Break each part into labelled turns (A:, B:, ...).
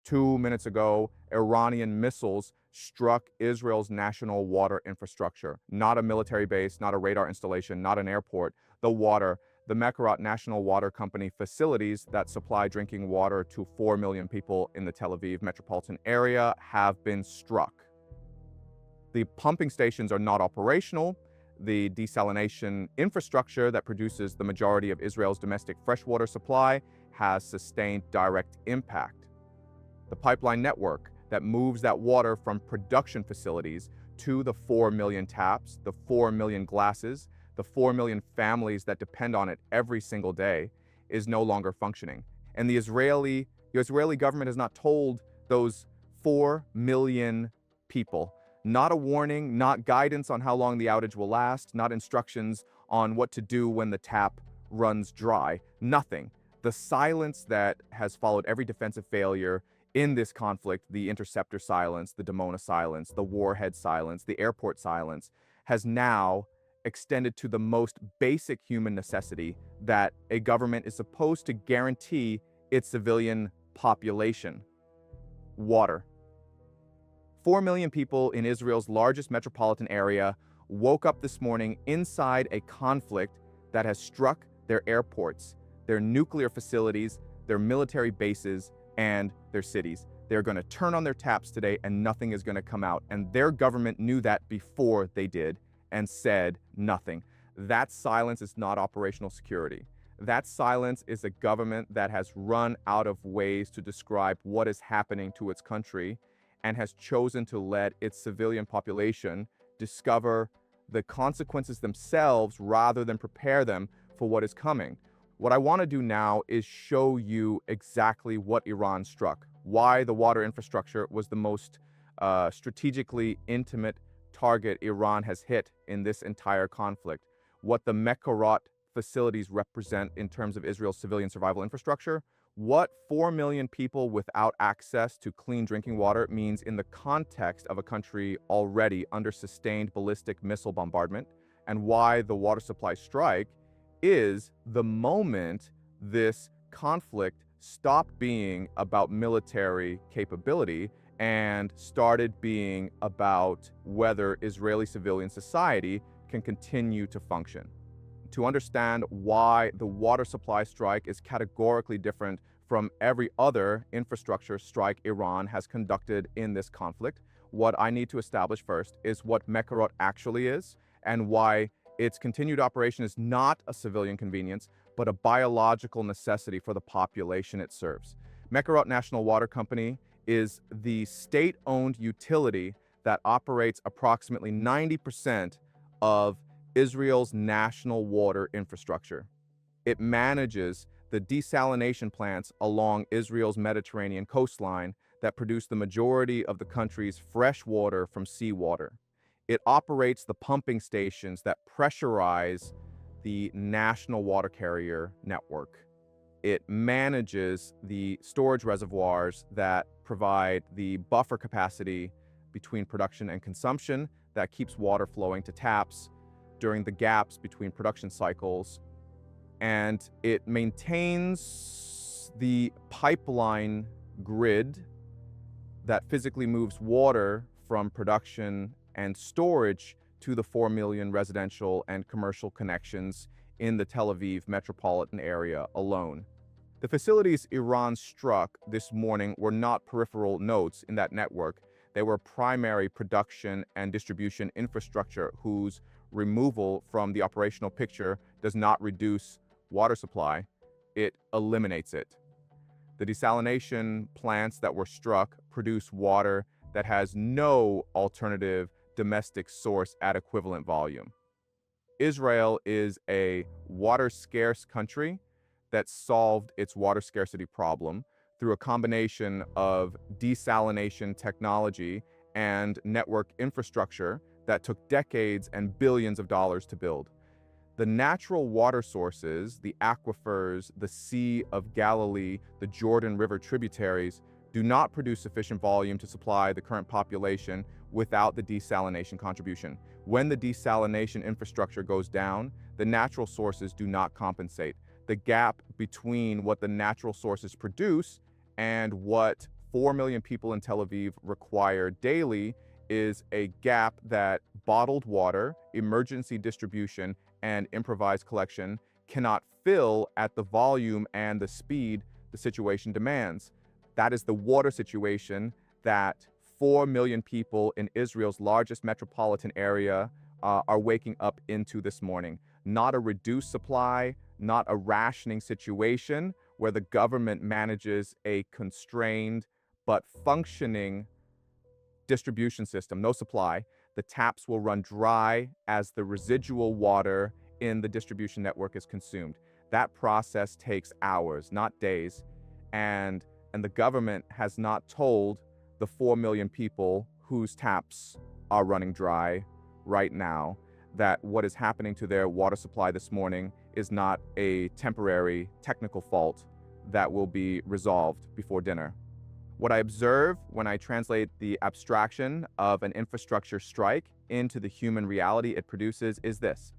A: 2 minutes ago, Iranian missiles struck Israel's national water infrastructure. Not a military base, not a radar installation, not an airport. The water, the Mekarot National Water Company facilities that supply drinking water to 4 million people in the Tel Aviv metropolitan area have been struck. The pumping stations are not operational. The desalination infrastructure that produces the majority of Israel's domestic freshwater supply has sustained direct impact. The pipeline network that moves that water from production facilities to the 4 million taps, the 4 million glasses, the 4 million families that depend on it every single day is no longer functioning. And the Israeli government has not told those 4 million people, not a warning, not guidance on how long the outage will last, not instructions on what to do when the tap runs dry, nothing. The silence that has followed every defensive failure in this conflict, the interceptor silence, the Dimona silence, the warhead silence, the airport silence, has now extended to the most basic human necessity that a government is supposed to guarantee its civilian population: water. 4 million people in Israel's largest metropolitan area woke up this morning inside a conflict that has struck their airports, their nuclear facilities, their military bases, and their cities. They're going to turn on their taps today and nothing is going to come out. And their government knew that before they did and said nothing. That silence is not operational security. That silence is a government that has run out of ways to describe what is happening to its country and has chosen to let its civilian population discover the consequences themselves rather than prepare them for what is coming. What I want to do now is show you exactly what Iran struck, why the water infrastructure was the most strategically intimate target Iran has hit in this entire conflict, what the Mekarot facilities represent in terms of Israel's civilian survival infrastructure, what 4 million people without access to clean drinking water means in the context of a country already under sustained ballistic missile bombardment, and why the water supply strike is the moment this conflict stopped being about military capability and started being about whether Israeli civilian society can continue to function. To understand why the water supply strike is categorically different from every other infrastructure strike Iran has conducted in this conflict, what I need to establish first is what Mekarot actually is and why its continued operation is not a civilian convenience, but a biological necessity for the population it serves. Mekarot National Water Company is the state-owned utility that operates approximately 90% of Israel's national water infrastructure. It manages the desalination plants along Israel's Mediterranean coastline that produce the majority of the country's fresh water from seawater. It operates the pumping stations that pressurize the national water carrier network. It manages the storage reservoirs that provide the buffer capacity between production and consumption that keeps water flowing to taps during the gaps between production cycles. And it maintains the pipeline grid that physically moves water from production and storage to the 4 million residential and commercial connections in the Tel Aviv metropolitan area alone. The facilities Iran struck this morning were not peripheral nodes in that network. They were primary production and distribution infrastructure whose removal from the operational picture does not reduce water supply, it eliminates it. The desalination plants that were struck produce water that has no alternative domestic source at equivalent volume. Israel is a water-scarce country that solved its water scarcity problem through a combination of desalination technology and network infrastructure that took decades and billions of dollars to build. The natural water sources, the aquifers, the Sea of Galilee, the Jordan River tributaries, do not produce sufficient volume to supply the current population without the desalination contribution. When the desalination infrastructure goes down, the natural sources do not compensate. The gap between what the natural sources produce and what 4 million people in Tel Aviv require daily is a gap that bottled water, emergency distribution, and improvised collection cannot fill at the volume and the speed the situation demands. That is the water situation that 4 million people in Israel's largest metropolitan area are waking up into this morning. Not a reduced supply, not a rationing situation where the government manages a constrained but functioning distribution system, no supply. The taps will run dry as the residual water in the distribution network is consumed. That process takes hours, not days. And the government has not told the 4 million people whose taps are running dry right now that what is happening to their water supply this morning is not a temporary technical fault that will be resolved before dinner. What I observe when I translate the abstraction of an infrastructure strike into the human reality it produces is this.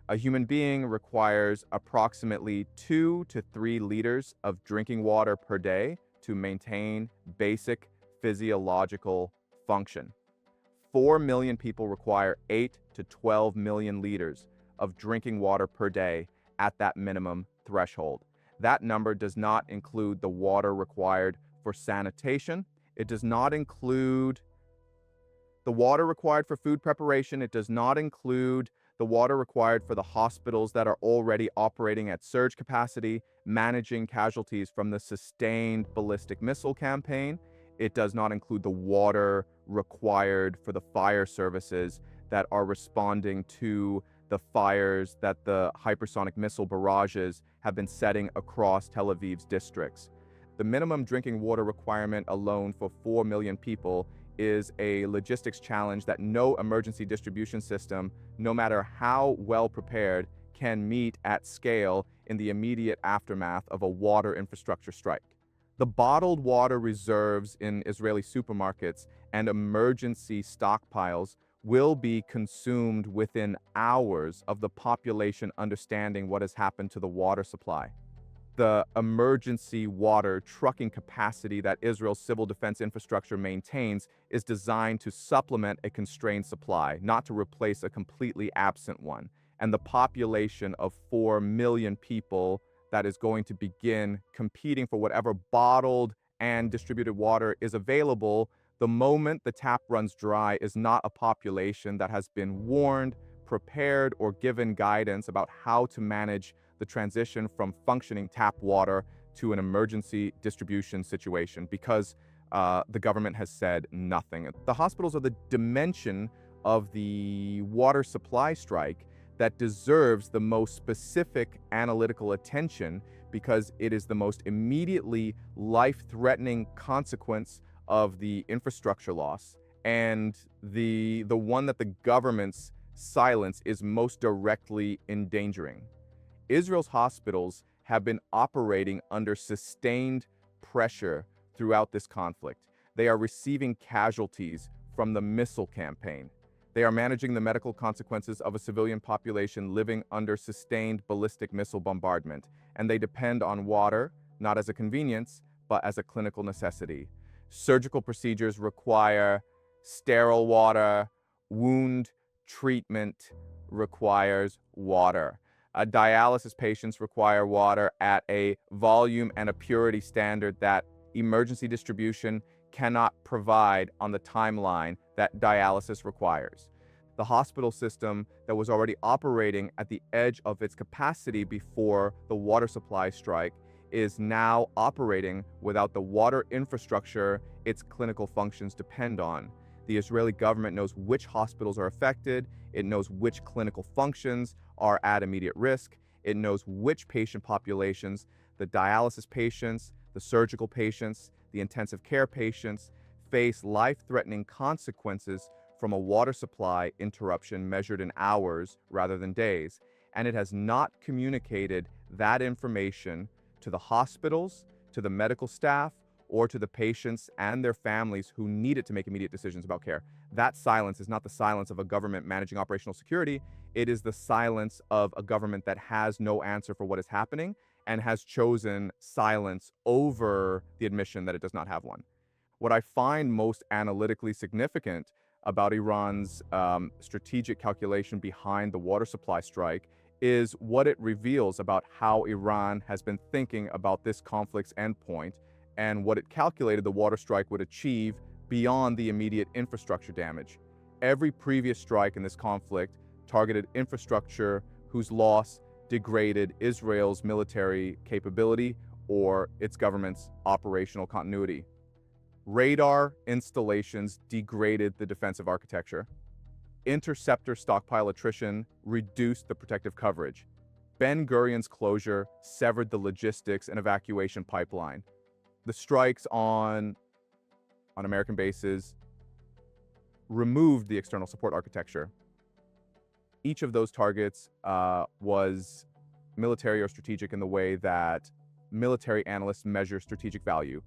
A: A human being requires approximately 2 to 3 liters of drinking water per day to maintain basic physiological function. 4 million people require 8 to 12 million liters of drinking water per day at that minimum threshold. That number does not include the water required for sanitation. It does not include the water required for food preparation. It does not include the water required for the hospitals that are already operating at surge capacity, managing casualties from the sustained ballistic missile campaign. It does not include the water required for the fire services that are responding to the fires that the hypersonic missile barrages have been setting across Tel Aviv's districts. The minimum drinking water requirement alone for 4 million people is a logistics challenge that no emergency distribution system, no matter how well prepared, can meet at scale in the immediate aftermath of a water infrastructure strike. The bottled water reserves in Israeli supermarkets and emergency stockpiles will be consumed within hours of the population understanding what has happened to the water supply. The emergency water trucking capacity that Israel's civil defense infrastructure maintains is designed to supplement a constrained supply, not to replace a completely absent one. And the population of 4 million people that is going to begin competing for whatever bottled and distributed water is available the moment the tap runs dry is not a population that has been warned, prepared, or given guidance about how to manage the transition from functioning tap water to an emergency distribution situation because the government has said nothing. The hospitals are the dimension of the water supply strike that deserves the most specific analytical attention because it is the most immediately life-threatening consequence of the infrastructure loss and the one that the government's silence is most directly endangering. Israel's hospitals have been operating under sustained pressure throughout this conflict. They are receiving casualties from the missile campaign. They are managing the medical consequences of a civilian population living under sustained ballistic missile bombardment, and they depend on water, not as a convenience, but as a clinical necessity. Surgical procedures require sterile water. Wound treatment requires water. Dialysis patients require water at a volume and a purity standard that emergency distribution cannot provide on the timeline that dialysis requires. The hospital system that was already operating at the edge of its capacity before the water supply strike is now operating without the water infrastructure its clinical functions depend on. The Israeli government knows which hospitals are affected. It knows which clinical functions are at immediate risk. It knows which patient populations, the dialysis patients, the surgical patients, the intensive care patients, face life-threatening consequences from a water supply interruption measured in hours rather than days. And it has not communicated that information to the hospitals, to the medical staff, or to the patients and their families who need it to make immediate decisions about care. That silence is not the silence of a government managing operational security. It is the silence of a government that has no answer for what is happening and has chosen silence over the admission that it does not have one. What I find most analytically significant about Iran's strategic calculation behind the water supply strike is what it reveals about how Iran has been thinking about this conflict's endpoint and what it calculated the water strike would achieve beyond the immediate infrastructure damage. Every previous strike in this conflict targeted infrastructure whose loss degraded Israel's military capability or its government's operational continuity. Radar installations degraded the defensive architecture. Interceptor stockpile attrition reduced the protective coverage. Ben Gurion's closure severed the logistics and evacuation pipeline. The strikes on American bases removed the external support architecture. Each of those targets was military or strategic in the way that military analysts measure strategic value.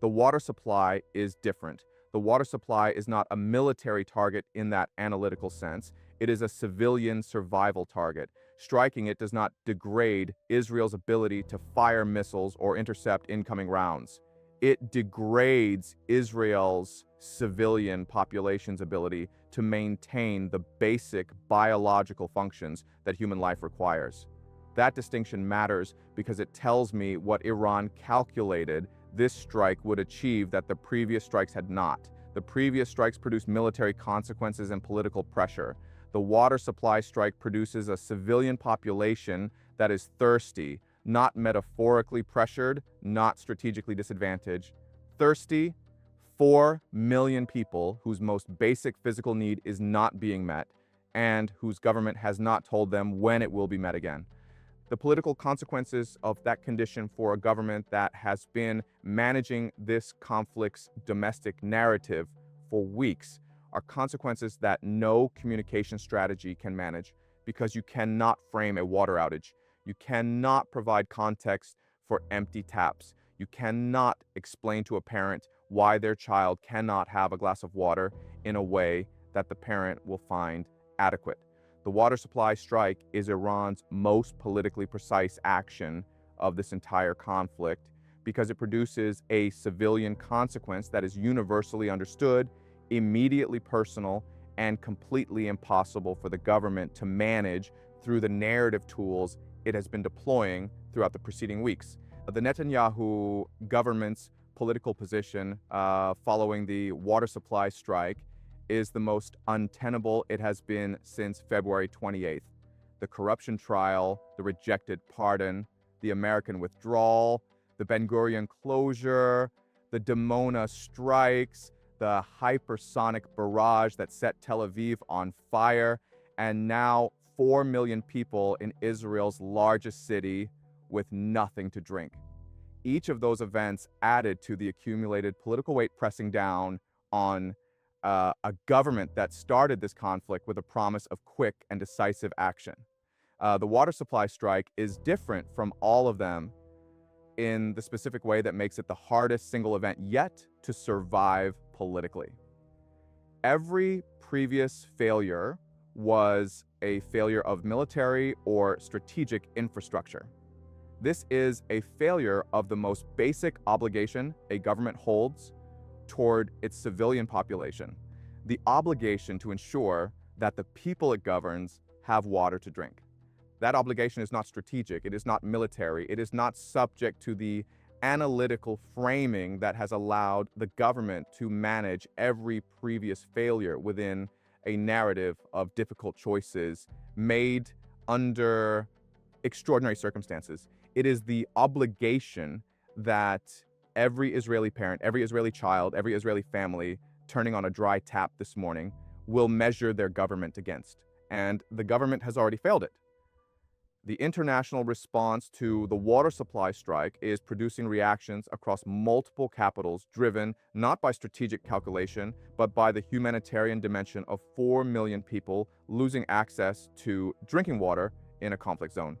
A: The water supply is different. The water supply is not a military target in that analytical sense. It is a civilian survival target. Striking it does not degrade Israel's ability to fire missiles or intercept incoming rounds. It degrades Israel's civilian population's ability to maintain the basic biological functions that human life requires. That distinction matters because it tells me what Iran calculated this strike would achieve that the previous strikes had not. The previous strikes produced military consequences and political pressure. The water supply strike produces a civilian population that is thirsty, not metaphorically pressured, not strategically disadvantaged. Thirsty, 4 million people whose most basic physical need is not being met and whose government has not told them when it will be met again. The political consequences of that condition for a government that has been managing this conflict's domestic narrative for weeks are consequences that no communication strategy can manage, because you cannot frame a water outage. You cannot provide context for empty taps. You cannot explain to a parent why their child cannot have a glass of water in a way that the parent will find adequate. The water supply strike is Iran's most politically precise action of this entire conflict because it produces a civilian consequence that is universally understood, immediately personal, and completely impossible for the government to manage through the narrative tools it has been deploying throughout the preceding weeks. The Netanyahu government's political position following the water supply strike is the most untenable it has been since February 28th. The corruption trial, the rejected pardon, the American withdrawal, the Ben Gurion closure, the Dimona strikes, the hypersonic barrage that set Tel Aviv on fire, and now 4 million people in Israel's largest city with nothing to drink. Each of those events added to the accumulated political weight pressing down on a government that started this conflict with a promise of quick and decisive action. The water supply strike is different from all of them in the specific way that makes it the hardest single event yet to survive politically. Every previous failure was a failure of military or strategic infrastructure. This is a failure of the most basic obligation a government holds toward its civilian population, the obligation to ensure that the people it governs have water to drink. That obligation is not strategic, it is not military, it is not subject to the analytical framing that has allowed the government to manage every previous failure within a narrative of difficult choices made under extraordinary circumstances. It is the obligation that every Israeli parent, every Israeli child, every Israeli family turning on a dry tap this morning will measure their government against. And the government has already failed it. The international response to the water supply strike is producing reactions across multiple capitals driven not by strategic calculation, but by the humanitarian dimension of 4 million people losing access to drinking water in a conflict zone.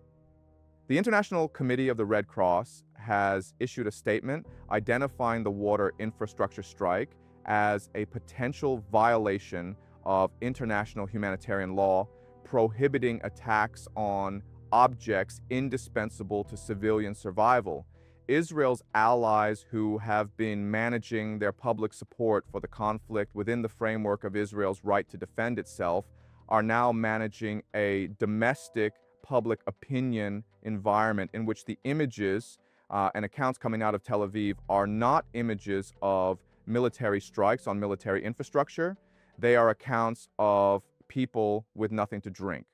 A: The International Committee of the Red Cross has issued a statement identifying the water infrastructure strike as a potential violation of international humanitarian law, prohibiting attacks on objects indispensable to civilian survival. Israel's allies, who have been managing their public support for the conflict within the framework of Israel's right to defend itself, are now managing a domestic public opinion environment in which the images and accounts coming out of Tel Aviv are not images of military strikes on military infrastructure. They are accounts of people with nothing to drink.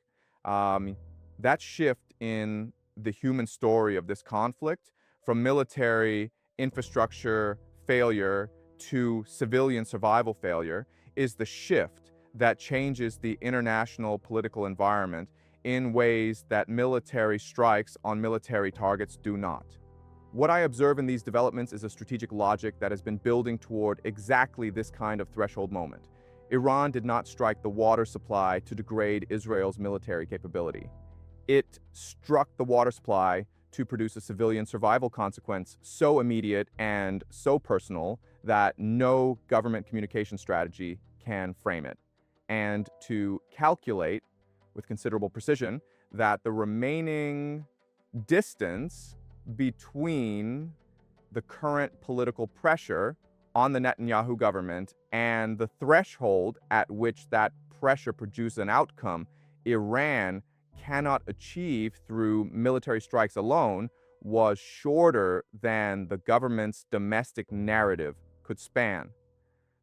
A: That shift in the human story of this conflict, from military infrastructure failure to civilian survival failure, is the shift that changes the international political environment in ways that military strikes on military targets do not. What I observe in these developments is a strategic logic that has been building toward exactly this kind of threshold moment. Iran did not strike the water supply to degrade Israel's military capability. It struck the water supply to produce a civilian survival consequence so immediate and so personal that no government communication strategy can frame it, and to calculate with considerable precision that the remaining distance between the current political pressure on the Netanyahu government and the threshold at which that pressure produces an outcome Iran cannot achieve through military strikes alone was shorter than the government's domestic narrative could span.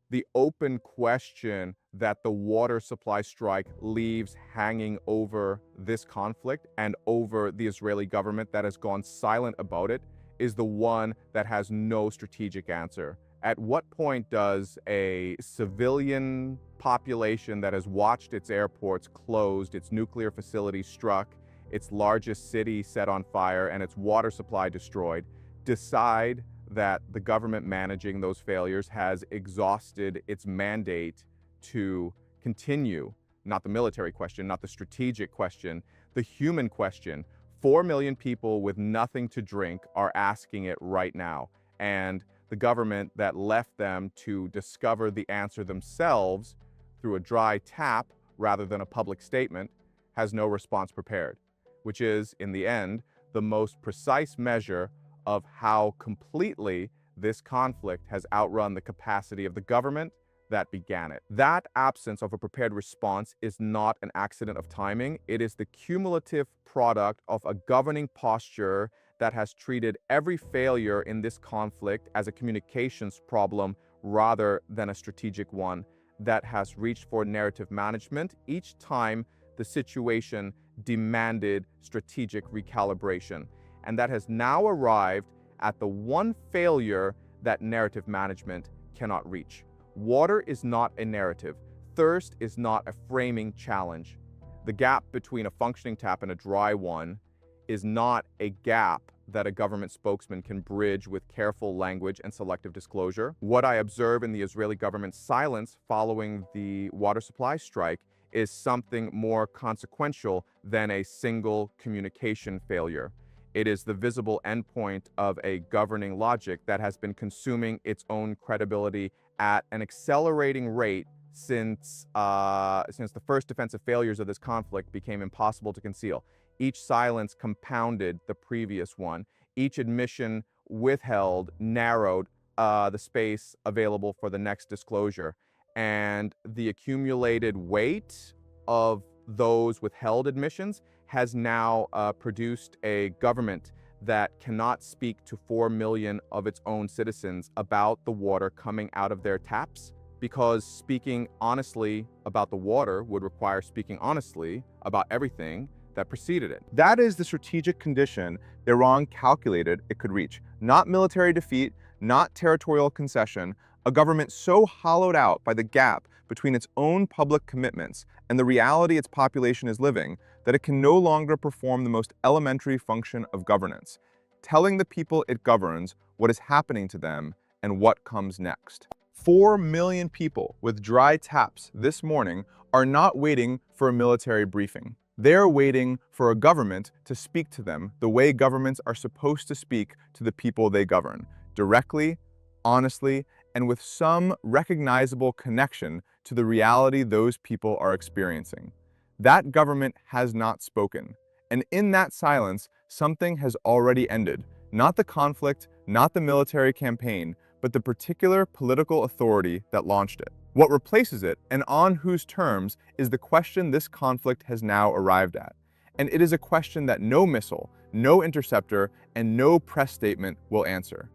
A: The open question that the water supply strike leaves hanging over this conflict and over the Israeli government that has gone silent about it is the one that has no strategic answer. At what point does a civilian population that has watched its airports closed, its nuclear facilities struck, its largest city set on fire, and its water supply destroyed, decide that the government managing those failures has exhausted its mandate to continue, not the military question, not the strategic question, the human question? 4 million people with nothing to drink are asking it right now. And the government that left them to discover the answer themselves through a dry tap rather than a public statement has no response prepared, which is, in the end, the most precise measure of how completely this conflict has outrun the capacity of the government that began it. That absence of a prepared response is not an accident of timing. It is the cumulative product of a governing posture that has treated every failure in this conflict as a communications problem rather than a strategic one, that has reached for narrative management each time the situation demanded strategic recalibration, and that has now arrived at the one failure that narrative management cannot reach. Water is not a narrative. Thirst is not a framing challenge. The gap between a functioning tap and a dry one is not a gap that a government spokesman can bridge with careful language and selective disclosure. What I observe in the Israeli government's silence following the water supply strike is something more consequential than a single communication failure. It is the visible endpoint of a governing logic that has been consuming its own credibility at an accelerating rate since the first defensive failures of this conflict became impossible to conceal. Each silence compounded the previous one. Each admission withheld narrowed the space available for the next disclosure. And the accumulated weight of those withheld admissions has now produced a government that cannot speak to 4 million of its own citizens about the water coming out of their taps, because speaking honestly about the water would require speaking honestly about everything that preceded it.
B: That is the strategic condition Iran calculated it could reach. Not military defeat, not territorial concession, a government so hollowed out by the gap between its own public commitments and the reality its population is living that it can no longer perform the most elementary function of governance, telling the people it governs what is happening to them and what comes next. 4 million people with dry taps this morning are not waiting for a military briefing. They're waiting for a government to speak to them the way governments are supposed to speak to the people they govern, directly, honestly, and with some recognizable connection to the reality those people are experiencing. That government has not spoken, and in that silence, something has already ended. Not the conflict, not the military campaign, but the particular political authority that launched it. What replaces it, and on whose terms, is the question this conflict has now arrived at. And it is a question that no missile, no interceptor, and no press statement will answer.